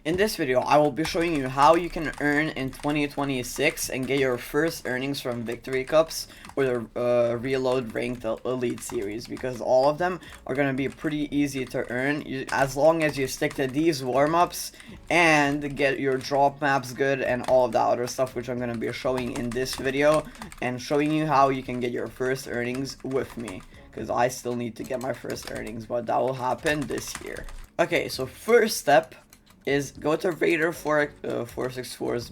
In this video, I will be showing you how you can earn in 2026 and get your first earnings from Victory Cups or the Reload Ranked Elite Series, because all of them are going to be pretty easy to earn as long as you stick to these warm-ups and get your drop maps good and all of that other stuff, which I'm going to be showing in this video and showing you how you can get your first earnings with me, because I still need to get my first earnings, but that will happen this year. Okay, so first step is go to Raider 464's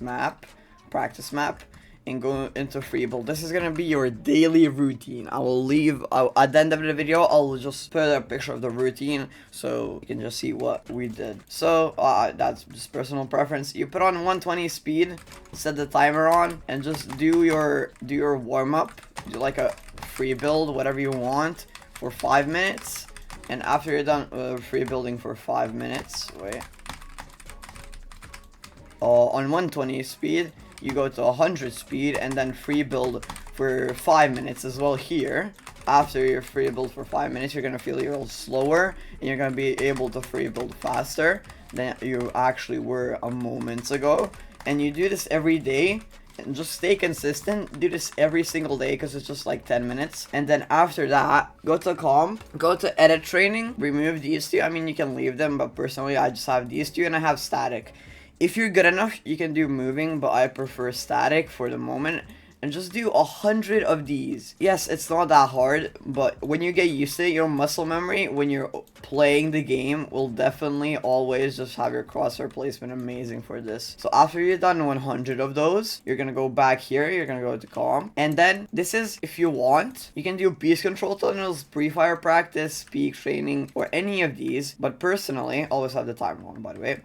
practice map, and go into free build. This is gonna be your daily routine. I will leave at the end of the video. I'll just put a picture of the routine so you can just see what we did. So that's just personal preference. You put on 120 speed, set the timer on, and just do your warm up. Do like a free build, whatever you want, for 5 minutes. And after you're done free building for 5 minutes, on 120 speed, you go to 100 speed and then free build for 5 minutes as well here. After your free build for 5 minutes, you're gonna feel a little slower and you're gonna be able to free build faster than you actually were a moment ago. And you do this every day and just stay consistent. Do this every single day because it's just like 10 minutes. And then after that, go to comp, go to edit training, remove these two. I mean, you can leave them, but personally I just have these two and I have static. If you're good enough, you can do moving, but I prefer static for the moment. And just do 100 of these. Yes, it's not that hard, but when you get used to it, your muscle memory when you're playing the game will definitely always just have your crosshair placement amazing for this. So after you're done 100 of those, you're gonna go back here, you're gonna go to comp, and then this is, if you want, you can do beast control tunnels, pre-fire practice, peak training, or any of these. But personally, always have the timer on, by the way,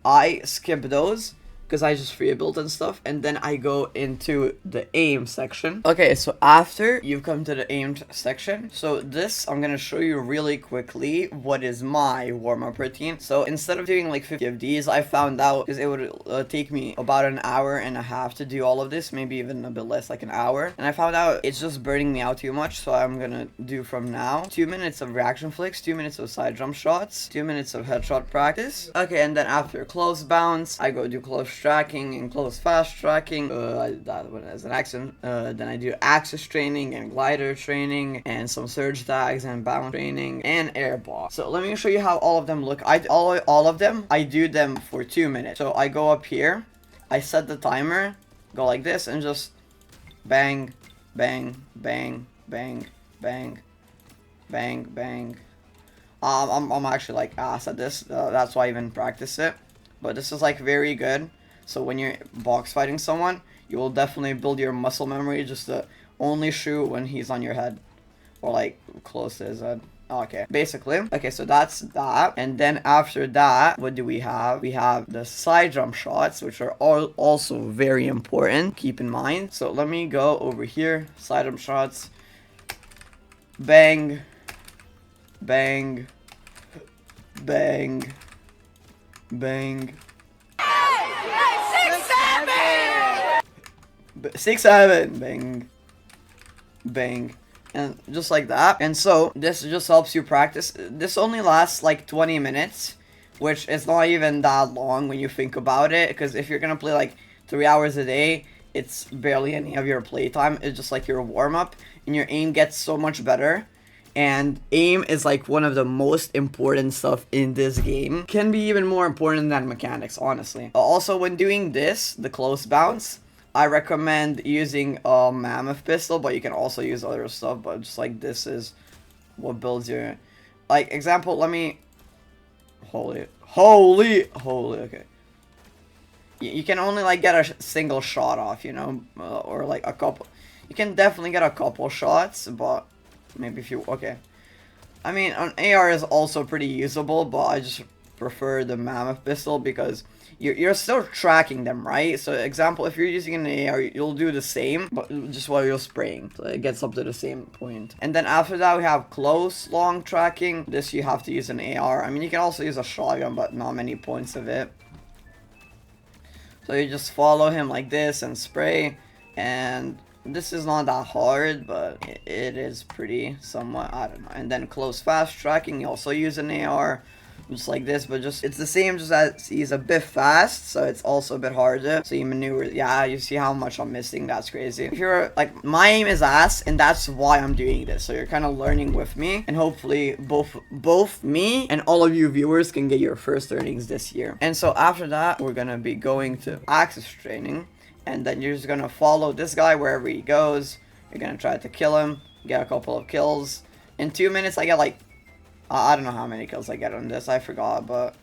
I skip those because I just free build and stuff, and then I go into the aim section. Okay, so after you've come to the aim section, so this, I'm gonna show you really quickly what is my warm-up routine. So instead of doing like 50 of these, I found out, because it would take me about an hour and a half to do all of this, maybe even a bit less, like an hour, and I found out it's just burning me out too much. So I'm gonna do from now 2 minutes of reaction flicks, 2 minutes of side jump shots, 2 minutes of headshot practice. Okay, and then after close bounce, I go do close tracking and close fast tracking. That one as an accent. Then I do axis training and glider training and some surge tags and bounce training and air ball. So let me show you how all of them look. All of them, I do them for 2 minutes. So I go up here, I set the timer, go like this, and just bang, bang, bang, bang, bang, bang, bang. I'm actually like ass at this. That's why I even practice it. But this is like very good. So when you're box fighting someone, you will definitely build your muscle memory just to only shoot when he's on your head or like close to his head. Okay, basically. Okay, so that's that. And then after that, what do we have? We have the side jump shots, which are also very important. Keep in mind. So let me go over here. Side jump shots. Bang. Bang. Bang. Bang. 6, 7, bang, bang, and just like that. And so this just helps you practice. This only lasts like 20 minutes, which is not even that long when you think about it, because if you're gonna play like 3 hours a day, it's barely any of your playtime. It's just like your warm-up, and your aim gets so much better. And aim is like one of the most important stuff in this game. Can be even more important than mechanics, honestly. Also, when doing this, the close bounce, I recommend using a mammoth pistol, but you can also use other stuff. But just like this is what builds your, like, example. Let me, holy, okay. You can only like get a single shot off, you know, or like a couple. You can definitely get a couple shots, but maybe if you, okay. I mean, an AR is also pretty usable, but I just prefer the mammoth pistol because you're still tracking them, right? So example, if you're using an AR, you'll do the same, but just while you're spraying. So it gets up to the same point. And then after that, we have close, long tracking. This you have to use an AR. I mean, you can also use a shotgun, but not many points of it. So you just follow him like this and spray. And this is not that hard, but it is pretty somewhat, I don't know. And then close fast tracking, you also use an AR. just like this, but just it's the same, just as he's a bit fast, so it's also a bit harder. So you maneuver. Yeah, you see how much I'm missing. That's crazy. If you're like, my aim is ass, and that's why I'm doing this. So you're kind of learning with me, and hopefully both me and all of you viewers can get your first earnings this year. And so after that, we're gonna be going to access training, and then you're just gonna follow this guy wherever he goes. You're gonna try to kill him, get a couple of kills. In 2 minutes, I get like, I don't know how many kills I get on this, I forgot, but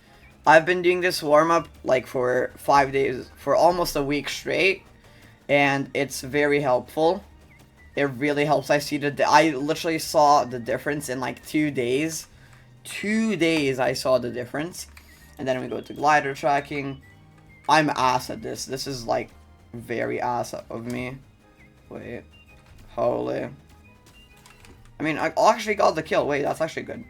I've been doing this warm-up like for 5 days, for almost a week straight, and it's very helpful. It really helps. I literally saw the difference in like 2 days. 2 days I saw the difference. And then we go to glider tracking. I'm ass at this. This is like very ass of me. Wait. Holy. I mean, I actually got the kill. Wait, that's actually good.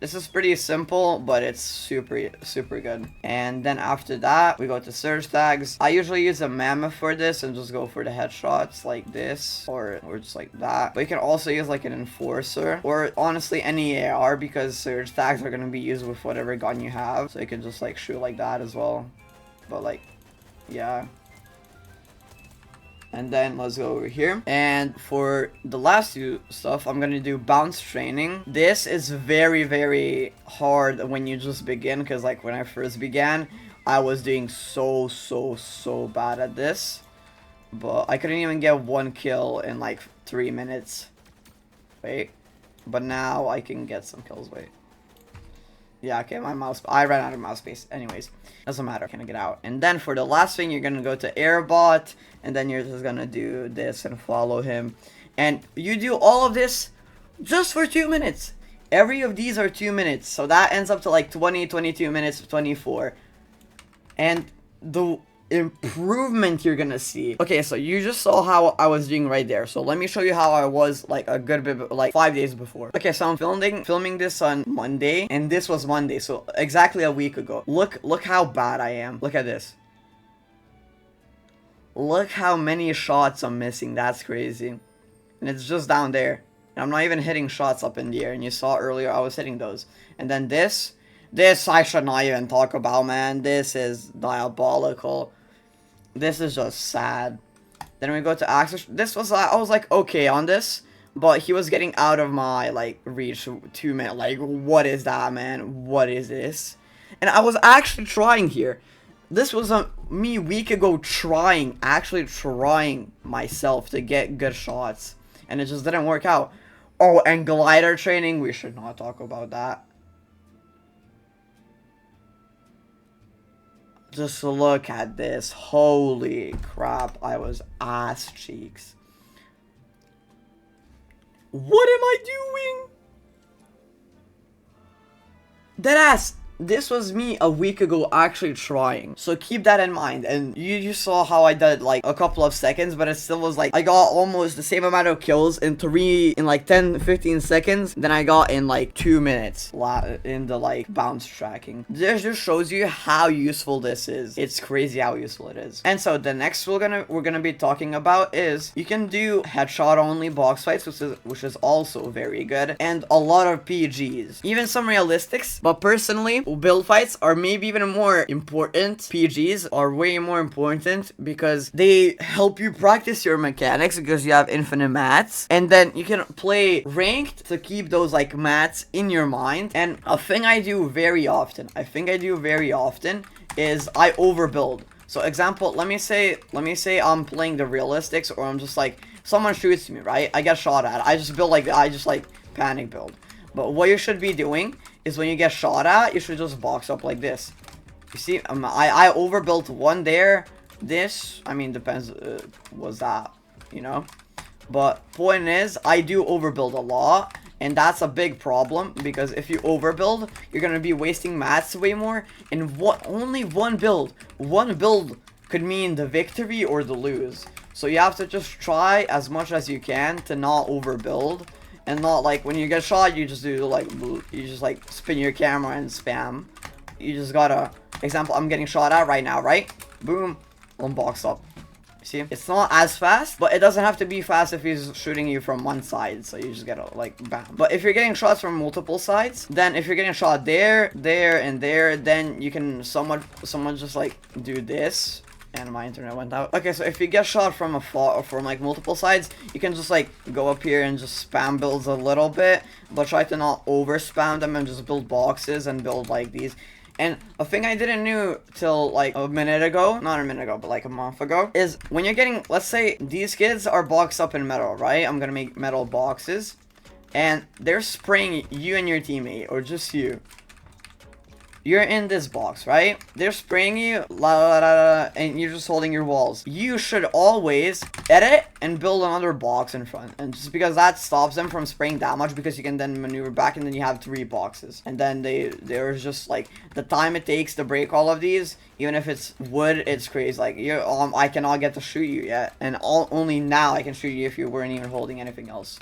This is pretty simple, but it's super good. And then after that, we go to surge tags. I usually use a mammoth for this and just go for the headshots like this, or just like that. But you can also use like an enforcer, or honestly any AR, because surge tags are gonna be used with whatever gun you have. So you can just like shoot like that as well. But like, yeah. And then let's go over here. And for the last two stuff, I'm gonna do bounce training. This is very hard when you just begin, because like when I first began, I was doing so bad at this. But I couldn't even get 1 kill in like 3 minutes. Wait. But now I can get some kills. Wait. Yeah, okay, I ran out of mouse space. Anyways, doesn't matter. Can I get out? And then for the last thing, you're gonna go to airbot, and then you're just gonna do this and follow him. And you do all of this just for 2 minutes. Every of these are 2 minutes. So that ends up to like 20, 22 minutes, 24. And the improvement you're gonna see. Okay, so you just saw how I was doing right there. So let me show you how I was like a good bit, like 5 days before. Okay, so I'm filming this on Monday, and this was Monday, so exactly a week ago. Look how bad I am. Look at this. Look how many shots I'm missing. That's crazy. And it's just down there. And I'm not even hitting shots up in the air. And you saw earlier I was hitting those. And then this I should not even talk about, man. This is diabolical. This is just sad. Then we go to access. This was, I was like okay on this, but he was getting out of my like reach 2 minutes. Like, what is that, man? What is this? And I was actually trying here. This was me a week ago actually trying myself to get good shots, and it just didn't work out. Oh, and glider training, we should not talk about that. Just look at this. Holy crap, I was ass cheeks. What am I doing? Deadass. This was me a week ago actually trying. So keep that in mind. And you saw how I did like a couple of seconds, but it still was like I got almost the same amount of kills in like 10-15 seconds than I got in like 2 minutes in the like bounce tracking. This just shows you how useful this is. It's crazy how useful it is. And so the next we're gonna be talking about is you can do headshot only box fights, which is also very good, and a lot of PGs, even some realistics. But personally, build fights are maybe even more important. PGs are way more important because they help you practice your mechanics, because you have infinite mats, and then you can play ranked to keep those like mats in your mind. And a thing I do very often, is I overbuild. So example, let me say I'm playing the realistics, or I'm just like, someone shoots me, right? I get shot at. I just build like, I just like panic build. But what you should be doing is when you get shot at, you should just box up like this. You see, I overbuilt one there. This, I mean, depends, was that, you know? But point is, I do overbuild a lot, and that's a big problem, because if you overbuild, you're gonna be wasting mats way more, and only one build could mean the victory or the lose. So you have to just try as much as you can to not overbuild. And not like when you get shot, you just do like, you just like spin your camera and spam. You just gotta, example, I'm getting shot at right now, right? Boom, one box up. See, it's not as fast, but it doesn't have to be fast if he's shooting you from one side. So you just gotta like bam. But if you're getting shots from multiple sides, then if you're getting shot there, there, and there, then you can someone just like do this. And my internet went out. Okay, so if you get shot from afar, from like multiple sides, you can just like go up here and just spam builds a little bit, but try to not over spam them and just build boxes and build like these. And a thing I didn't know till like a minute ago, not a minute ago, but like a month ago, is when you're getting, let's say these kids are boxed up in metal, right? I'm gonna make metal boxes, and they're spraying you and your teammate, or just you. You're in this box, right? They're spraying you, and you're just holding your walls. You should always edit and build another box in front. And just because that stops them from spraying that much, because you can then maneuver back, and then you have 3 boxes. And then there's just like the time it takes to break all of these, even if it's wood, it's crazy. Like I cannot get to shoot you yet, and only now I can shoot you if you weren't even holding anything else.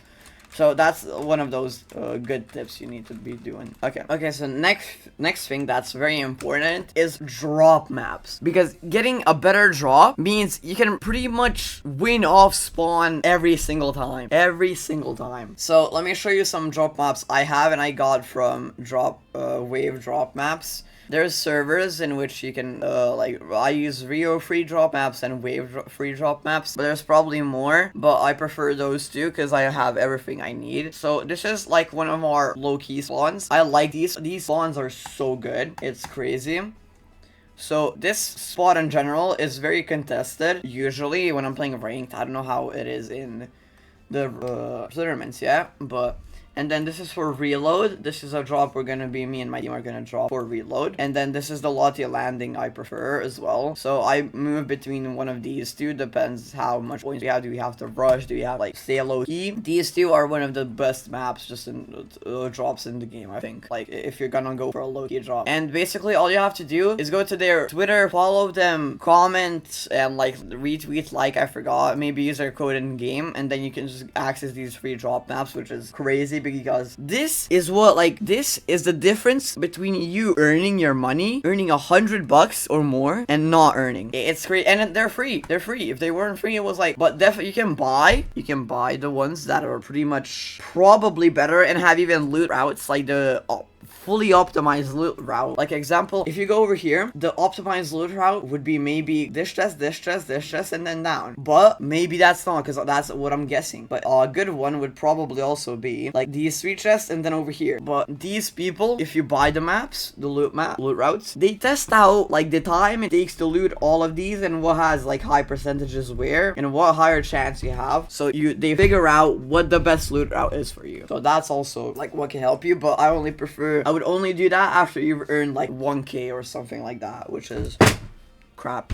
So that's one of those good tips you need to be doing. Okay, so next thing that's very important is drop maps. Because getting a better drop means you can pretty much win off spawn every single time. Every single time. So let me show you some drop maps I have and I got from wave drop maps. There's servers in which you can, like, I use Rio free drop maps and Wave free drop maps, but there's probably more, but I prefer those two because I have everything I need. So this is like one of our low-key spawns. I like these spawns are so good, it's crazy. So this spot in general is very contested, usually when I'm playing ranked. I don't know how it is in the tournaments yet, but... And then this is for reload. This is a drop me and my team are gonna drop for reload. And then this is the Lottie landing I prefer as well. So I move between one of these two, depends how much points we have. Do we have to rush? Do we have like stay low key? These two are one of the best maps just in drops in the game, I think. Like if you're gonna go for a low key drop. And basically all you have to do is go to their Twitter, follow them, comment, and like retweet, like I forgot, maybe use their code in game, and then you can just access these free drop maps, which is crazy. Because this is the difference between you earning your money, earning $100 or more, and not earning. It's great, and they're free. They're free. If they weren't free, it was like, but definitely you can buy the ones that are pretty much probably better and have even loot routes like the fully optimized loot route. Like example, if you go over here, the optimized loot route would be maybe this chest, this chest, this chest, and then down. But maybe that's not, because that's what I'm guessing. But a good one would probably also be like these 3 chests and then over here. But these people, if you buy the maps, the loot routes, they test out like the time it takes to loot all of these and what has like high percentages where and what higher chance you have. So they figure out what the best loot route is for you. So that's also like what can help you. But I would only do that after you've earned like 1k or something like that, which is crap.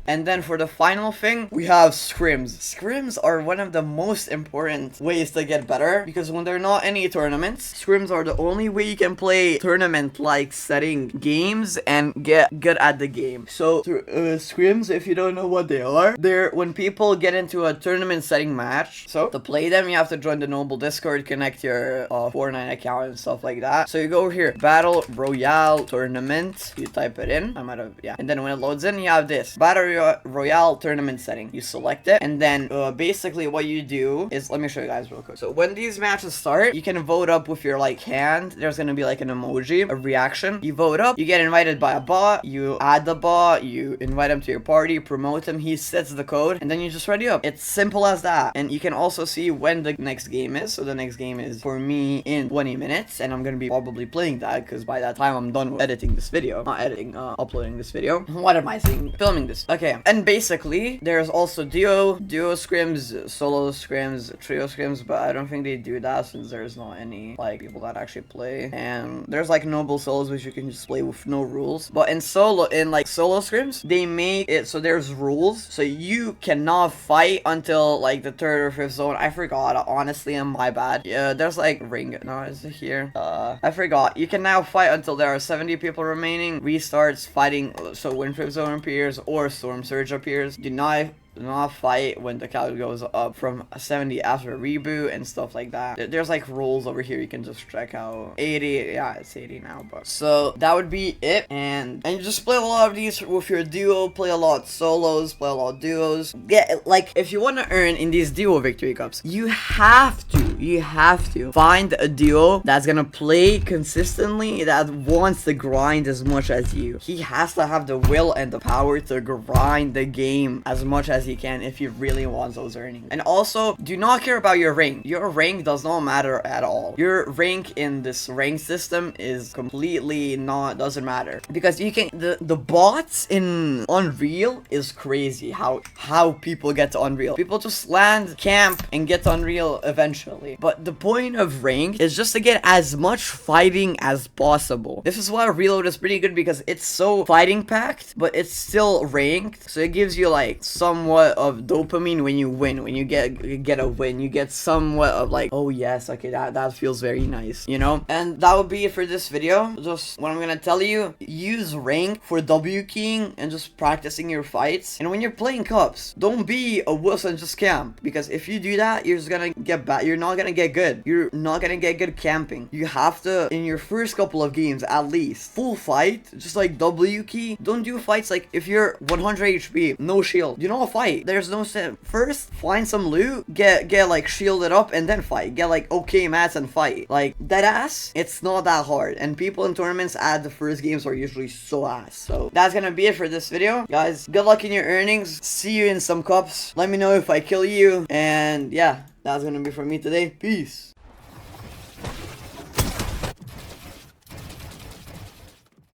And then for the final thing, we have scrims. Scrims are one of the most important ways to get better, because when there are not any tournaments, scrims are the only way you can play tournament-like setting games and get good at the game. So scrims, if you don't know what they are, they're when people get into a tournament setting match. So to play them, you have to join the Noble Discord, connect your Fortnite account and stuff like that. So you go over here, Battle Royale Tournament, you type it in. And then when it loads in, you have this, Battle Royale tournament setting. You select it, and then basically what you do is, let me show you guys real quick. So when these matches start, you can vote up with your like hand. There's gonna be like an emoji, a reaction. You vote up, you get invited by a bot, you add the bot, you invite him to your party, promote him, he sets the code, and then you just ready up. It's simple as that. And you can also see when the next game is. So the next game is for me in 20 minutes, and I'm gonna be probably playing that because by that time I'm done with editing this video. Not editing, uploading this video. What am I saying? Filming this. Okay. And basically, there's also duo scrims, solo scrims, trio scrims, but I don't think they do that since there's not any, like, people that actually play. And there's, like, noble solos, which you can just play with no rules. But in solo scrims, they make it so there's rules. So you cannot fight until, like, the 3rd or 5th zone. I forgot, honestly, and my bad. Yeah, there's, like, ring. No, is it here? I forgot. You can now fight until there are 70 people remaining. Restarts fighting, so when 5th zone appears or storm surge appears. Do not Do not fight when the count goes up from 70 after a reboot and stuff like that. There's like rules over here you can just check out. 80, yeah, it's 80 now, but so that would be it. And you just play a lot of these with your duo, play a lot of solos, play a lot of duos. Yeah, like if you want to earn in these duo victory cups, you have to find a duo that's gonna play consistently, that wants to grind as much as you. He has to have the will and the power to grind the game as much as he can if he really wants those earnings. And also, do not care about your rank. Your rank does not matter at all. Your rank in this rank system is completely doesn't matter, because you can the bots in Unreal is crazy. How people get to Unreal. People just land, camp, and get to Unreal eventually. But the point of rank is just to get as much fighting as possible. This is why Reload is pretty good, because it's so fighting packed, but it's still ranked, so it gives you like somewhat of dopamine when you win. When you get a win, you get somewhat of like, oh yes, okay, that feels very nice, you know. And that would be it for this video. Just what I'm gonna tell you: use rank for W keying and just practicing your fights. And when you're playing cups, don't be a wuss and just camp, because if you do that, you're just gonna get bad. You're not gonna get good. You're not gonna get good camping. You have to, in your first couple of games at least, full fight, just like W key. Don't do fights like if you're 100 HP, no shield. Do not fight. There's no sense. First, find some loot, get like shielded up, and then fight. Get like okay mats and fight. Like that ass. It's not that hard. And people in tournaments at the first games are usually so ass. So that's gonna be it for this video, guys. Good luck in your earnings. See you in some cups. Let me know if I kill you. And yeah, that's gonna be for me today. Peace.